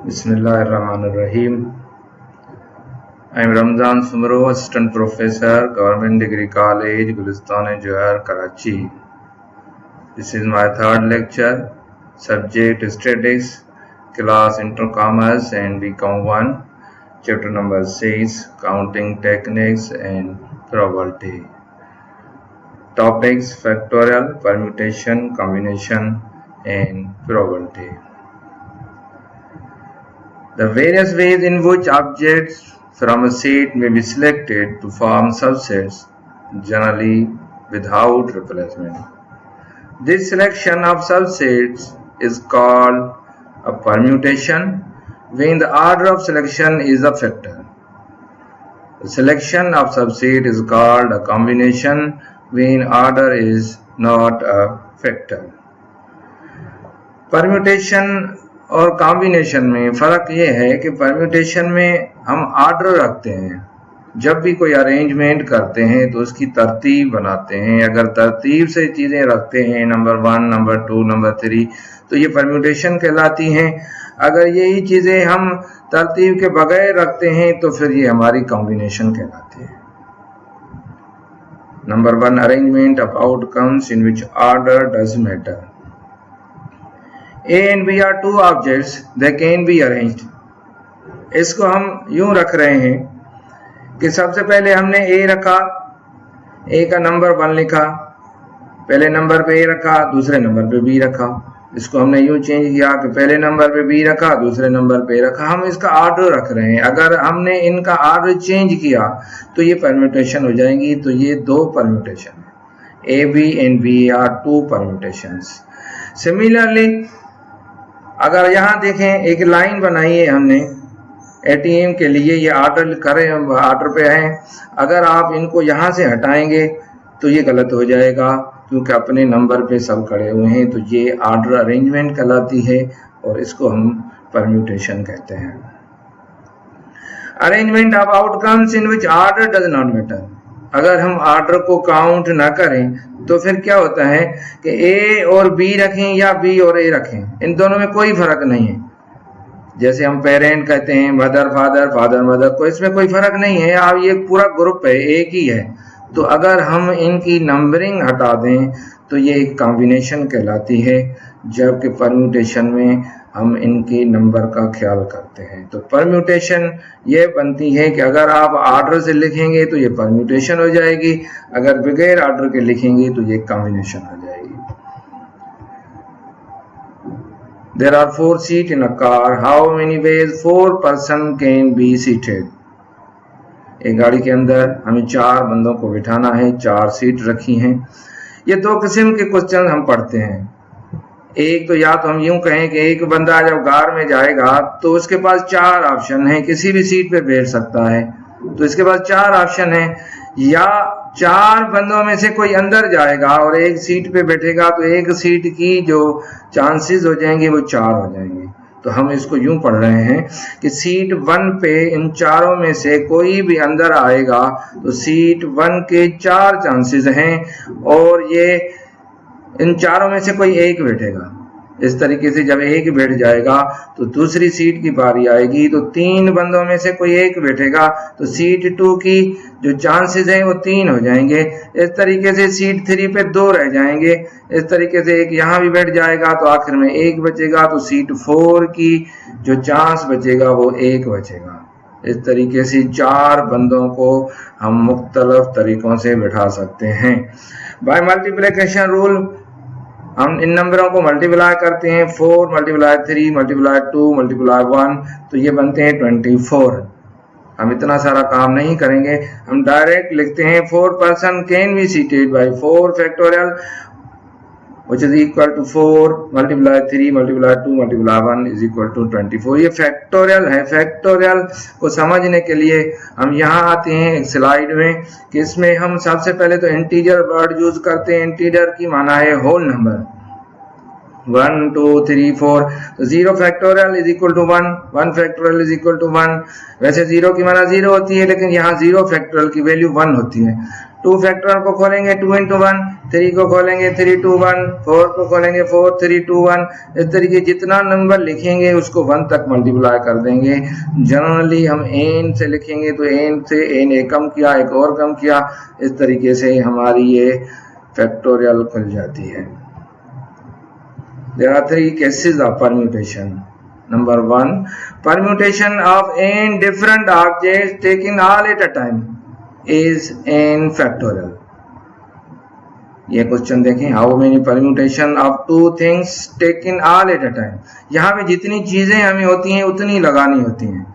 Bismillahirrahmanirrahim. I am Ramzan Sumro, Assistant Professor, Government Degree College, Gulistan-e-Johar, Karachi. This is my third lecture. Subject Statistics, Class Intercommerce and BCom 1. Chapter number 6, Counting Techniques and Probability. Topics: Factorial, Permutation, Combination and Probability. The various ways in which objects from a set may be selected to form subsets, generally without replacement. This selection of subsets is called a permutation when the order of selection is a factor. The selection of subset is called a combination when order is not a factor. Permutation और combination में फ़र्क ये है कि permutation में हम order रखते हैं। जब भी कोई अरेंजमेंट करते हैं तो उसकी तरतीब बनाते हैं। अगर तरतीब से चीज़ें रखते हैं नंबर 1, नंबर 2, नंबर 3 तो ये परम्यूटेशन कहलाती हैं। अगर यही चीज़ें हम तरतीब के बगैर रखते हैं तो फिर ये हमारी कॉम्बिनेशन कहलाती है। Number 1, arrangement of outcomes in which order does matter. A and B are two objects, they can be arranged. इसको हम यूं रख रहे हैं कि सबसे पहले हमने A रखा, A का नंबर 1 लिखा, पहले नंबर पे A रखा, दूसरे नंबर पे B रखा। इसको हमने यूं चेंज किया कि पहले नंबर पे B रखा, दूसरे नंबर पे A रखा। हम इसका ऑर्डर रख रहे हैं। अगर हमने इनका ऑर्डर चेंज किया तो ये परम्यूटेशन हो जाएंगी। तो ये दो परम्यूटेशन है। A, B and B are two permutations. Similarly, अगर यहाँ देखें एक लाइन बनाई है हमने एटीएम के लिए, ये ऑर्डर करें ऑर्डर पे हैं। अगर आप इनको यहाँ से हटाएंगे तो ये गलत हो जाएगा क्योंकि अपने नंबर पे सब खड़े हुए हैं। तो ये ऑर्डर अरेंजमेंट कहलाती है और इसको हम परम्यूटेशन कहते हैं। Arrangement of outcomes in which order does not matter. अगर हम ऑर्डर को काउंट ना करें तो फिर क्या होता है कि ए और बी रखें या बी और ए रखें, इन दोनों में कोई फर्क नहीं है। जैसे हम पेरेंट कहते हैं, मदर फादर, फादर मदर, को इसमें कोई फर्क नहीं है। अब ये पूरा ग्रुप है, एक ही है। तो अगर हम इनकी नंबरिंग हटा दें तो ये एक कॉम्बिनेशन कहलाती है, जबकि परम्यूटेशन में हम इनकी नंबर का ख्याल करते हैं। तो परम्यूटेशन ये बनती है कि अगर आप ऑर्डर से लिखेंगे तो ये परम्यूटेशन हो जाएगी, अगर बगैर ऑर्डर के लिखेंगे तो ये कॉम्बिनेशन हो जाएगी। There are 4 seats in a car. How many ways 4 person can be seated? एक गाड़ी के अंदर हमें 4 बंदों को बिठाना है, 4 सीट रखी हैं। ये दो किस्म के क्वेश्चन हम पढ़ते हैं। एक तो या तो हम यूं कहें कि एक बंदा जब कार में जाएगा तो उसके पास 4 ऑप्शन हैं, किसी भी सीट पे बैठ सकता है। तो इसके पास 4 ऑप्शन हैं। या 4 बंदों में से कोई अंदर जाएगा और एक सीट पे बैठेगा तो एक सीट की जो चांसेस हो जाएंगे वो 4 हो जाएंगे। तो हम इसको यूं पढ़ रहे हैं कि सीट 1 पे इन चारों में से कोई भी अंदर आएगा तो सीट 1 के 4 चांसेस हैं और ये इन चारों में से कोई एक बैठेगा। इस तरीके से जब एक बैठ जाएगा तो दूसरी सीट की बारी आएगी तो 3 बंदों में से कोई एक बैठेगा तो सीट 2 की जो चांसेस हैं वो 3 हो जाएंगे। इस तरीके से सीट 3 पे 2 रह जाएंगे। इस तरीके से एक यहाँ भी बैठ जाएगा तो आखिर में 1 बचेगा। तो सीट 4 की जो चांस बचेगा वो 1 बचेगा। इस तरीके से 4 बंदों को हम मुख्तलिफ तरीकों से बैठा सकते हैं। बाय मल्टीप्लिकेशन रूल हम इन नंबरों को मल्टीप्लाई करते हैं। 4 मल्टीप्लाई 3 मल्टीप्लाई 2 मल्टीप्लाई 1 तो ये बनते हैं 24। हम इतना सारा काम नहीं करेंगे, हम डायरेक्ट लिखते हैं 4 person can be seated by 4 factorial which is equal to 4 multiply 3 multiply 2 multiply 1 is equal to 24। ये फैक्टोरियल है। फैक्टोरियल को समझने के लिए हम यहाँ आते हैं एक स्लाइड में कि इसमें हम सबसे पहले तो इंटीजर वर्ड यूज करते हैं। इंटीजर की माना है होल नंबर। 1 2 3 4 तो 0 factorial is equal to 1, 1 factorial is equal to 1। वैसे 0 की माना 0 होती है लेकिन यहाँ 0 फैक्टोरियल की वैल्यू 1 होती है। 2 फैक्टोरियल को खोलेंगे 2 into 1, 3 को खोलेंगे 3 to 1, 4 को खोलेंगे 4 3 to 1। इस तरीके जितना नंबर लिखेंगे उसको 1 तक मल्टीप्लाई कर देंगे। जनरली हम n से लिखेंगे तो n से n एक कम किया, एक और कम किया, इस तरीके से हमारी ये फैक्टोरियल खुल जाती है। There are 3 cases of permutation. Number 1, permutation of n different objects taken all at a time is n factorial. ये क्वेश्चन देखें, how many permutation of 2 things taken all at a time. यहाँ पे जितनी चीजें हमें होती हैं उतनी लगानी होती हैं।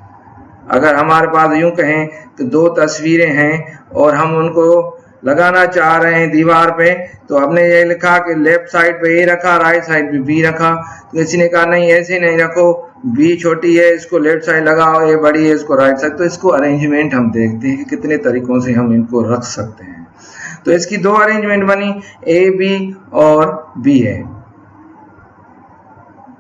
अगर हमारे पास यूं कहें कि 2 तस्वीरें हैं और हम उनको लगाना चाह रहे हैं दीवार पे, तो हमने ये लिखा कि लेफ्ट साइड पे ए रखा, राइट साइड पे बी रखा। तो किसी ने कहा नहीं ऐसे नहीं रखो, बी छोटी है इसको लेफ्ट साइड लगाओ, ए बड़ी है इसको राइट साइड। तो इसको अरेंजमेंट हम देखते हैं कि कितने तरीकों से हम इनको रख सकते हैं। तो इसकी 2 अरेंजमेंट बनी, ए बी और बी है।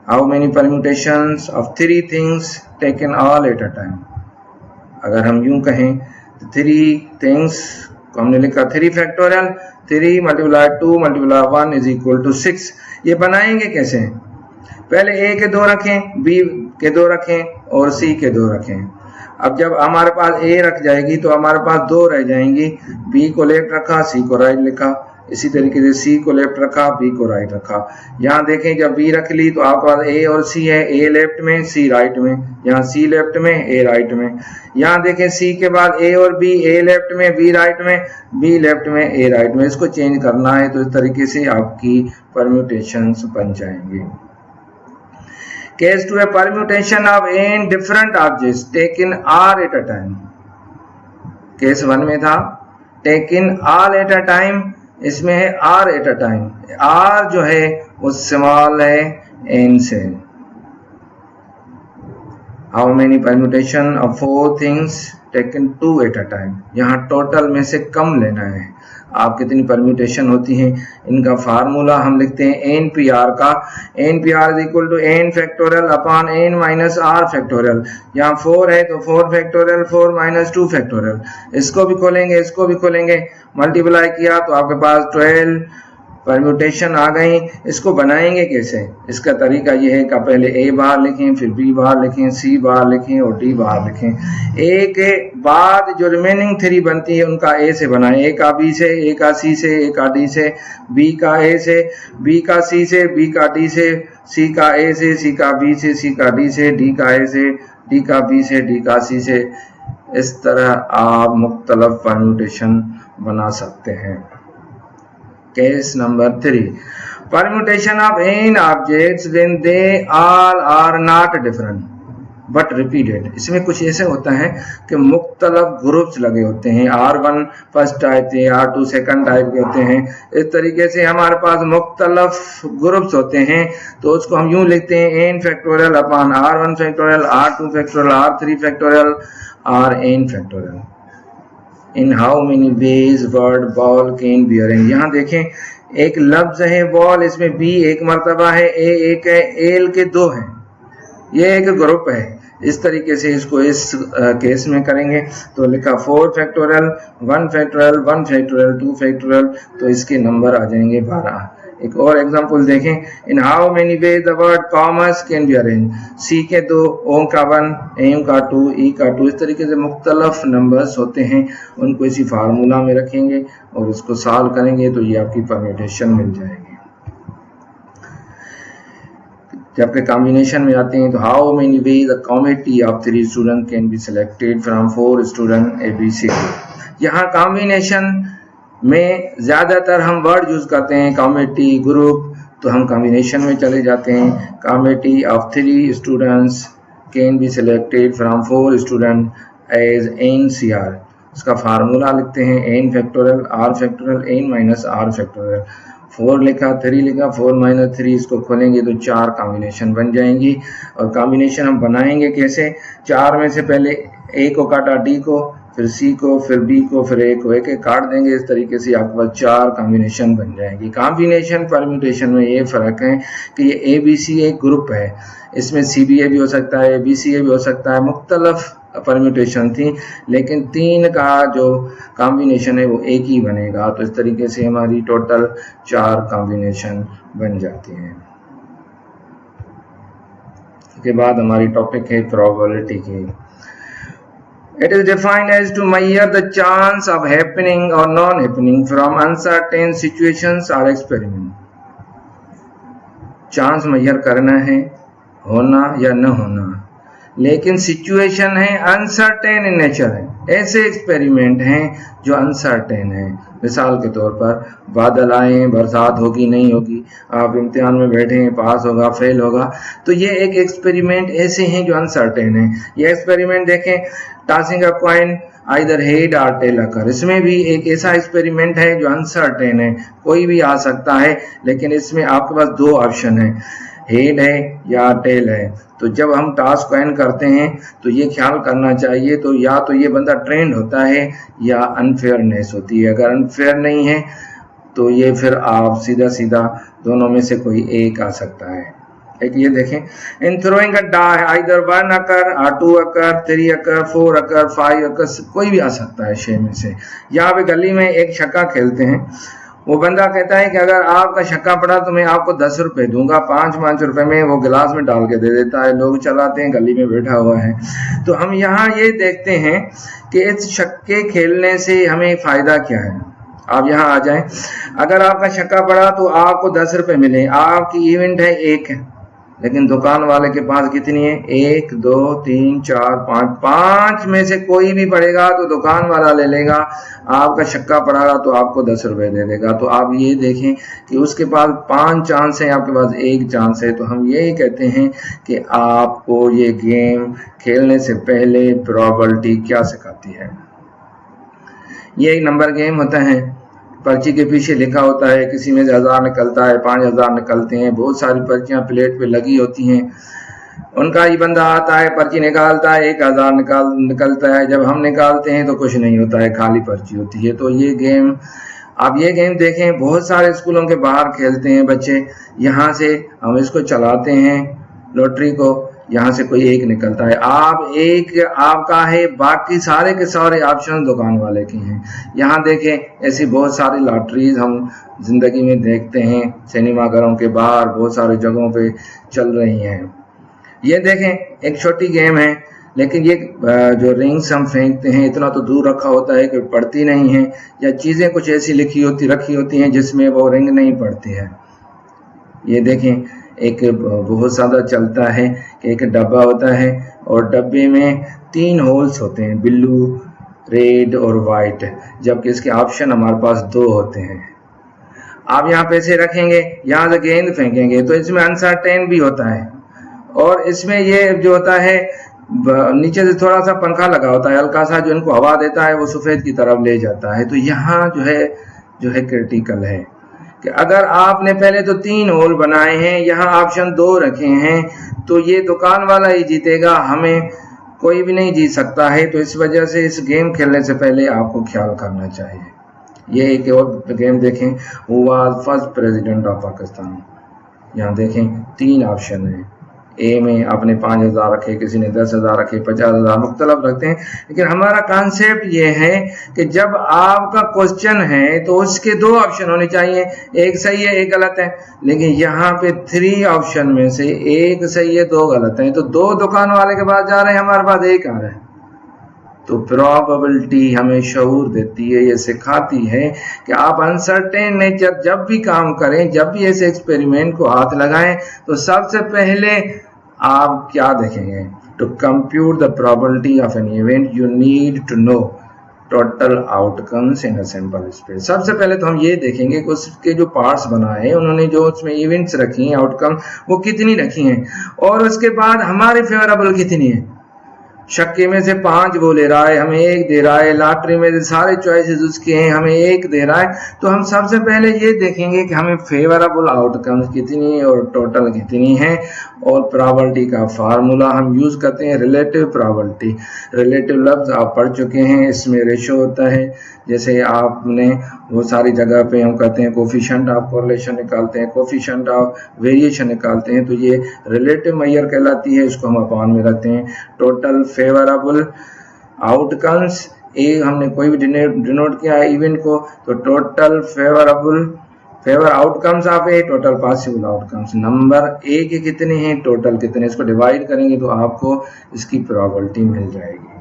How many permutations of 3 things taken all at a time. अगर हम यूं कहें तो 3 थिंग्स को हमने लिखा 3 factorial, 3 multiply 2 multiply 1 is equal to 6। ये बनाएंगे कैसे? पहले ए के 2 रखें, बी के 2 रखें और सी के 2 रखें। अब जब हमारे पास ए रख जाएगी तो हमारे पास 2 रह जाएंगी। बी को लेफ्ट रखा, सी को राइट लिखा। इसी तरीके से सी को लेफ्ट रखा, बी को राइट रखा। यहाँ देखें जब बी रख ली तो आपके पास ए और सी है, ए लेफ्ट में सी राइट में, यहाँ सी लेफ्ट में ए राइट में। यहाँ देखें सी के बाद ए और बी, ए लेफ्ट में बी राइट में, बी लेफ्ट में ए राइट में। इसको चेंज करना है तो इस तरीके से आपकी परम्यूटेशंस बन जाएंगे। केस 2 है permutation of n different objects taken all at a time. Case 1 में था taken all at a time, इसमें है r at a time. r जो है वो स्मॉल है n से। How many permutation of 4 things taken 2 at a time. यहाँ टोटल में से कम लेना है। आप कितनी परम्यूटेशन होती हैं इनका फार्मूला हम लिखते हैं NPR का। NPR is equal to n factorial upon n minus r factorial. यहाँ 4 है तो 4 फैक्टोरियल 4 माइनस 2 फैक्टोरियल। इसको भी खोलेंगे, इसको भी खोलेंगे, मल्टीप्लाई किया तो आपके पास 12 परम्यूटेशन आ गई। इसको बनाएंगे कैसे? इसका तरीका यह है कि पहले ए बाहर लिखें, फिर बी बाहर लिखें, सी बाहर लिखें और डी बाहर लिखें। ए के बाद जो रिमेनिंग 3 बनती है उनका ए से बनाएं। ए का बी से, ए का सी से, ए का डी से, बी का ए से, बी का सी से, बी का डी से, सी का ए से, सी का बी से, सी का डी से, डी का ए से, डी का बी से, डी का सी से। इस तरह आप मुख्तलिफ परम्यूटेशन बना सकते हैं। Case number 3, permutation of n objects when they all are not different but repeated। इसमें कुछ ऐसे होता है कि मुख्तलिफ ग्रुप्स लगे होते हैं। R1 फर्स्ट टाइप के, R2 सेकंड टाइप के होते हैं। इस तरीके से हमारे पास मुख्तलिफ ग्रुप्स होते हैं तो उसको हम यूं लिखते हैं n factorial upon R1 factorial, R2 factorial, R3 factorial, Rn factorial. In how many veg word ball can be arrange. यहाँ देखें एक लफ्ज है बॉल, इसमें बी एक मरतबा है, ए एक है, एल के 2 हैं। ये एक ग्रुप है। इस तरीके से इसको इस केस में करेंगे तो लिखा 4 फैक्टोरियल 1 फैक्टोरियल 1 फैक्टोरियल 2 फैक्टोरियल, तो इसके नंबर आ जाएंगे 12। एक और एग्जांपल देखें, in how many ways the word commerce can be arrange. C के 2, ओ का 1, एम का 2, ई का 2। इस तरीके से मुख्तलिफ नंबर्स होते हैं, उनको इसी फार्मूला में रखेंगे और उसको सॉल्व करेंगे तो ये आपकी परम्यूटेशन मिल जाएगी। जबकि कॉम्बिनेशन में आते हैं तो how many veg a committee of 3 student can be selected from 4 student ABCD। यहाँ कॉम्बिनेशन में ज़्यादातर हम वर्ड यूज़ करते हैं कमिटी, ग्रुप, तो हम कॉम्बिनेशन में चले जाते हैं। Committee of 3 students can be selected from 4 student as NCR। उसका फार्मूला लिखते हैं n factorial r factorial n minus r factorial. 4 लिखा, 3 लिखा, 4 माइनस 3, इसको खोलेंगे तो 4 कॉम्बिनेशन बन जाएंगी। और कॉम्बिनेशन हम बनाएंगे कैसे? 4 में से पहले a को काटा, d को, फिर सी को, फिर बी को, फिर ए को, एक एक काट देंगे। इस तरीके से आपके पास 4 कॉम्बिनेशन बन जाएगी। कॉम्बिनेशन परम्यूटेशन में ये फ़र्क है कि ये ABC एक ग्रुप है, इसमें CBA भी हो सकता है, BCA भी हो सकता है, मुख्तलिफ परम्यूटेशन थी, लेकिन 3 का जो कॉम्बिनेशन है वो एक ही बनेगा। तो इस तरीके से हमारी टोटल 4 कॉम्बिनेशन बन जाती हैं। उसके बाद हमारी टॉपिक है प्रोबेबिलिटी की। It is defined as to measure the chance of happening or non-happening from uncertain situations or experiment. Chance measure करना है, होना या न होना, लेकिन सिचुएशन है अनसर्टेन इन नेचर है। ऐसे एक्सपेरिमेंट हैं जो अनसर्टेन है। मिसाल के तौर पर बादल आए, बरसात होगी नहीं होगी, आप इम्तिहान में बैठे हैं, पास होगा फेल होगा, तो ये एक एक्सपेरिमेंट ऐसे हैं जो अनसर्टेन है। ये एक्सपेरिमेंट देखें, tossing a coin either head और टेल अकर, इसमें भी एक ऐसा एक्सपेरिमेंट है जो अनसर्टेन है, कोई भी आ सकता है, लेकिन इसमें आपके पास 2 ऑप्शन है, हेड है या टेल है। तो जब हम टॉस कॉइन करते हैं तो ये ख्याल करना चाहिए, तो या तो ये बंदा ट्रेंड होता है या अनफेयरनेस होती है। अगर अनफेयर नहीं है तो ये फिर आप सीधा सीधा दोनों में से कोई एक आ सकता है। एक ये देखें, in throwing a die either 1 occur और 2 अकर 3 अकर 4 अकर 5 अकर, कोई भी आ सकता है 6 में से। यहाँ पे गली में एक छक्का खेलते हैं, वो बंदा कहता है कि अगर आपका छक्का पड़ा तो मैं आपको 10 रुपए दूंगा, 5 रुपए में वो गिलास में डाल के दे देता है। लोग चलाते हैं, गली में बैठा हुआ है। तो हम यहाँ ये देखते हैं कि इस छक्के खेलने से हमें फायदा क्या है। आप यहाँ आ जाएं, अगर आपका छक्का पड़ा तो आपको 10 रुपए मिले, आपकी इवेंट है 1 है, लेकिन दुकान वाले के पास कितनी है, 1 2 3 4 5 में से कोई भी पड़ेगा तो दुकान वाला ले लेगा, आपका छक्का पड़ेगा तो आपको 10 रुपए दे देगा। तो आप ये देखें कि उसके पास 5 चांस है, आपके पास 1 चांस है। तो हम यही कहते हैं कि आपको ये गेम खेलने से पहले प्रोबेबिलिटी क्या सिखाती है। ये एक नंबर गेम होता है, पर्ची के पीछे लिखा होता है, किसी में 1000 निकलता है, 5000 निकलते हैं, बहुत सारी पर्चियां प्लेट पे लगी होती हैं। उनका ही बंदा आता है, पर्ची निकालता है, 1000 निकलता है। जब हम निकालते हैं तो कुछ नहीं होता है, खाली पर्ची होती है। तो ये गेम, आप ये गेम देखें, बहुत सारे स्कूलों के बाहर खेलते हैं बच्चे। यहाँ से हम इसको चलाते हैं लॉटरी को, यहाँ से कोई एक निकलता है, आप एक आपका है, बाकी सारे के सारे ऑप्शन दुकान वाले के हैं। यहाँ देखें, ऐसी बहुत सारी लॉटरीज हम जिंदगी में देखते हैं, सिनेमा घरों के बाहर बहुत सारी जगहों पे चल रही हैं। ये देखें, एक छोटी गेम है, लेकिन ये जो रिंग्स हम फेंकते हैं इतना तो दूर रखा होता है कि पड़ती नहीं है, या चीज़ें कुछ ऐसी रखी होती हैं जिसमें वो रिंग नहीं पड़ती है। ये देखें, एक बहुत ज़्यादा चलता है कि एक डब्बा होता है और डब्बे में 3 होल्स होते हैं, ब्लू, रेड और वाइट, जबकि इसके ऑप्शन हमारे पास 2 होते हैं। आप यहाँ पैसे रखेंगे, यहाँ से गेंद फेंकेंगे, तो इसमें अनसर्टेन भी होता है। और इसमें ये जो होता है, नीचे से थोड़ा सा पंखा लगा होता है हल्का सा, जो इनको हवा देता है, वो सफ़ेद की तरफ ले जाता है। तो यहाँ जो है क्रिटिकल है कि अगर आपने पहले तो 3 होल बनाए हैं, यहाँ ऑप्शन 2 रखे हैं, तो ये दुकान वाला ही जीतेगा, हमें कोई भी नहीं जीत सकता है। तो इस वजह से इस गेम खेलने से पहले आपको ख्याल करना चाहिए। ये एक और गेम देखें, who was first president of Pakistan. यहाँ देखें 3 ऑप्शन है, ए में आपने 5000 रखे, किसी ने 10,000 रखे, 50,000, मुख्तलिफ रखते हैं। लेकिन हमारा कॉन्सेप्ट ये है कि जब आपका क्वेश्चन है तो उसके 2 ऑप्शन होने चाहिए, एक सही है एक गलत है। लेकिन यहाँ पे 3 ऑप्शन में से एक सही है 2 गलत है, तो 2 दुकान वाले के पास जा रहे हैं, हमारे पास 1 आ रहा है। तो प्रोबेबिलिटी हमें शऊर देती है, ये सिखाती है कि आप अनसर्टेन नेचर जब भी काम करें, जब भी ऐसे एक्सपेरिमेंट को हाथ लगाएं, तो सबसे पहले आप क्या देखेंगे, to compute the probability of an event you need to know total outcomes in a sample space. सबसे पहले तो हम ये देखेंगे कि उसके जो पार्ट्स बनाए हैं, उन्होंने जो उसमें इवेंट्स रखी हैं, आउटकम वो कितनी रखी हैं, और उसके बाद हमारे फेवरेबल कितनी है। छक्के में से 5 वो ले रहा है, हमें 1 दे रहा है, लॉटरी में से सारे चॉइसेस उसके हैं, हमें 1 दे रहा है। तो हम सबसे पहले ये देखेंगे कि हमें फेवरेबल आउटकम्स कितनी और टोटल कितनी है। और प्रोबेबिलिटी का फार्मूला हम यूज करते हैं रिलेटिव प्रोबेबिलिटी। रिलेटिव लफ्ज आप पढ़ चुके हैं, इसमें रेशो होता है, जैसे आपने वो सारी जगह पे हम कहते हैं कोफिशिएंट ऑफ कोरिलेशन निकालते हैं, कोफिशिएंट ऑफ वेरिएशन निकालते हैं, तो ये रिलेटिव मेजर कहलाती है, इसको हम अपान में रखते हैं। टोटल फेवरेबल आउटकम्स, ए हमने कोई भी डिनोट किया है इवेंट को, तो total favour outcomes of A, total possible outcomes. Number A के कितने हैं, टोटल कितने, इसको डिवाइड करेंगे तो आपको इसकी प्रोबेबिलिटी मिल जाएगी।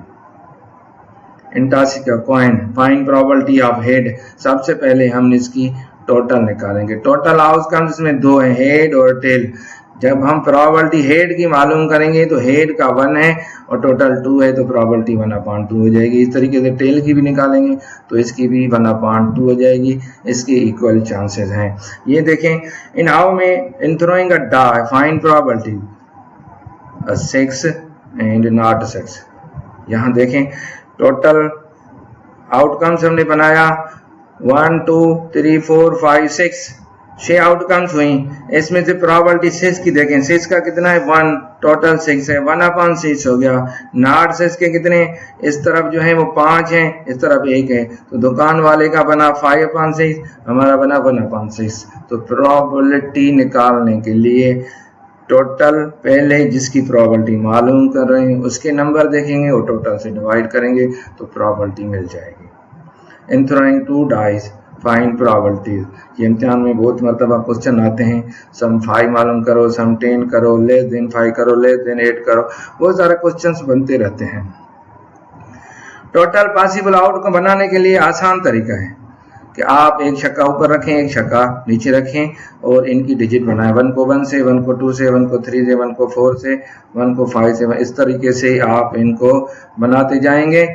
इंटासी का coin, find probability of head, सबसे पहले हम इसकी टोटल निकालेंगे। टोटल आउटकम्स इसमें दो है, हेड और टेल। जब हम प्रोबेबिलिटी हेड की मालूम करेंगे तो हेड का 1 है और टोटल 2 है, तो प्रोबेबिलिटी 1/2 हो जाएगी। इस तरीके से टेल की भी निकालेंगे तो इसकी भी 1/2 हो जाएगी। इसके इक्वल चांसेस हैं। ये देखें, इन हाउ में in throwing a die find probability 6 and not 6। यहाँ देखें टोटल आउटकम्स हमने बनाया 1 2 3 4 5 6 आउटकम्स हुई। इसमें से प्रोबेबिलिटी 6 की देखें, 6 का कितना है 1, टोटल 6 है, 1/6 हो गया। नॉट 6 के कितने, इस तरफ जो है वो 5 है, इस तरफ 1 है, तो दुकान वाले का बना 5/6, हमारा बना 1/6। तो प्रोबेबिलिटी निकालने के लिए टोटल पहले जिसकी प्रोबेबिलिटी मालूम कर रहे हैं उसके नंबर देखेंगे और टोटल से डिवाइड करेंगे तो प्रोबेबिलिटी मिल जाएगी। इन थ्रोइंग 2 डाइस फाइंड प्रोबेबिलिटीज, ये इम्तिहान में बहुत मरतबा क्वेश्चन आते हैं। सम 5 मालूम करो, सम 10 करो, लेस देन 5 करो, लेस देन 8 करो, बहुत सारे क्वेश्चंस बनते रहते हैं। टोटल पॉसिबल आउटकम बनाने के लिए आसान तरीका है कि आप एक छक्का ऊपर रखें, एक छक्का नीचे रखें और इनकी डिजिट बनाएं। 1 को 1 से, 1 को 2 से, 1 को 3 से, 1 को 4 से, 1 को 5 से, इस तरीके से आप इनको बनाते जाएंगे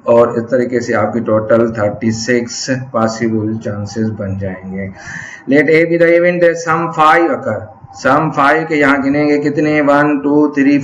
और इस तरीके से आपकी टोटल 36 पॉसिबल चांसेस बन जाएंगे। Let A be the event that sum 5 occur, sum 5 के यहाँ गिनेंगे कितने, 1 2 3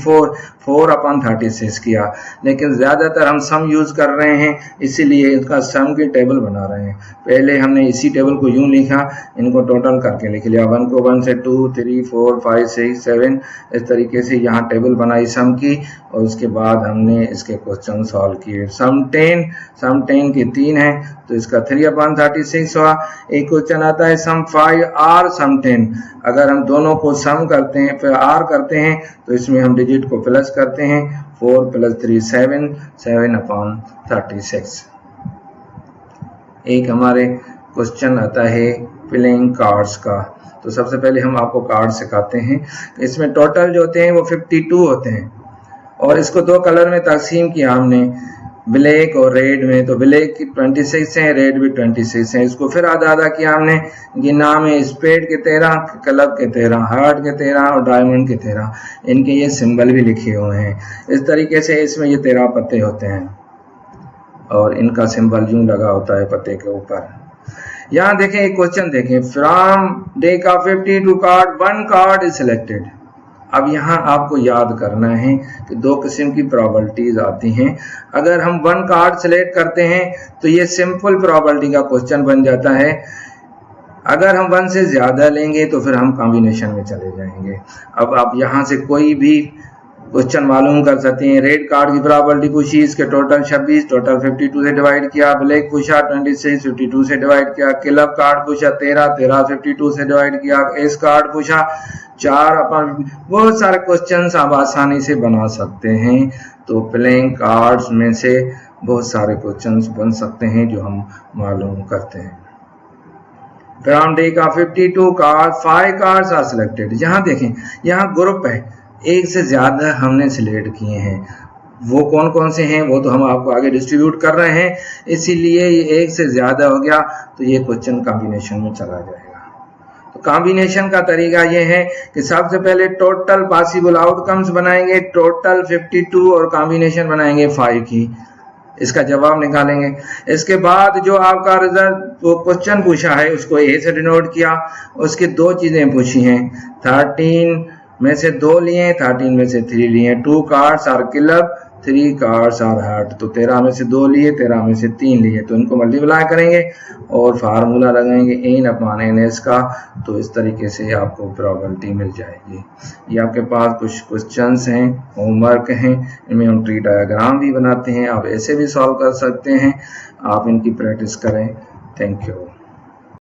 4/36 किया, लेकिन ज्यादातर हम सम यूज कर रहे हैं इसीलिए इसका सम की टेबल बना रहे हैं। पहले हमने इसी टेबल को यूं लिखा, इनको टोटल करके लिख लिया, 1 को 1 से 2 3 4 5 6 7, इस तरीके से यहाँ टेबल बनाई सम की और उसके बाद हमने इसके क्वेश्चन सॉल्व किए। सम 10 के 3 है तो इसका 3/36 हुआ। एक क्वेश्चन आता है सम 5 और सम 10, अगर हम दोनों को सम करते हैं फिर आर करते हैं तो इसमें हम डिजिट को प्लस करते हैं, 4 + 3 7, 7/36। एक हमारे क्वेश्चन आता है प्लेइंग कार्ड्स का, तो सबसे पहले हम आपको कार्ड सिखाते हैं। इसमें टोटल जो होते हैं वो 52 होते हैं और इसको 2 कलर में तकसीम किया हमने, ब्लैक और रेड में। तो ब्लैक की 26 है, रेड भी 26 है। इसको फिर आधा आधा किया हमने, गिना में स्पेड के 13, क्लब के 13, हार्ट के 13 और डायमंड के 13, इनके ये सिंबल भी लिखे हुए हैं। इस तरीके से इसमें ये 13 पत्ते होते हैं और इनका सिंबल यूं लगा होता है पत्ते के ऊपर। यहाँ देखें एक क्वेश्चन देखें, from deck of 52 card 1 card is selected. अब यहाँ आपको याद करना है कि 2 किस्म की प्रोबेबिलिटीज आती हैं। अगर हम 1 कार्ड सिलेक्ट करते हैं तो ये सिंपल प्रोबेबिलिटी का क्वेश्चन बन जाता है। अगर हम 1 से ज्यादा लेंगे तो फिर हम कॉम्बिनेशन में चले जाएंगे। अब आप यहाँ से कोई भी क्वेश्चन मालूम कर सकते हैं। रेड कार्ड की प्रोबेबिलिटी पूछी, इसके टोटल 26, टोटल 52 से डिवाइड किया। ब्लैक पूछा 26, 52 से डिवाइड किया। क्लब कार्ड पूछा 13, 52 से डिवाइड किया। एस कार्ड पूछा 4, बहुत सारे क्वेश्चंस आप आसानी से बना सकते हैं। तो प्लेइंग कार्ड्स में से बहुत सारे क्वेश्चंस बन सकते हैं जो हम मालूम करते हैं। From deck of 52 card 5 cards are selected. यहाँ देखें, यहाँ ग्रुप है, एक से ज्यादा हमने सिलेक्ट किए हैं। वो कौन कौन से हैं वो तो हम आपको आगे डिस्ट्रीब्यूट कर रहे हैं, इसीलिए ये एक से ज्यादा हो गया तो ये क्वेश्चन कॉम्बिनेशन में चला जाएगा। तो कॉम्बिनेशन का तरीका ये है कि सबसे पहले टोटल पॉसिबल आउटकम्स बनाएंगे, टोटल 52 और कॉम्बिनेशन बनाएंगे 5 की, इसका जवाब निकालेंगे। इसके बाद जो आपका रिजल्ट वो क्वेश्चन पूछा है उसको ए से डिनोट किया, उसकी 2 चीजें पूछी हैं, 13 में से 2 लिए, 13 में से 3 लिए। 2 cards are club, 3 cards are heart. तो 13 में से 2 लिए, 13 में से 3 लिए, तो इनको मल्टीप्लाई करेंगे और फार्मूला लगाएंगे n/ns का। तो इस तरीके से आपको प्रोबेबिलिटी मिल जाएगी। ये आपके पास कुछ क्वेश्चंस हैं, होमवर्क हैं, इनमें हम ट्री डायग्राम भी बनाते हैं, आप ऐसे भी सॉल्व कर सकते हैं। आप इनकी प्रैक्टिस करें। Thank you.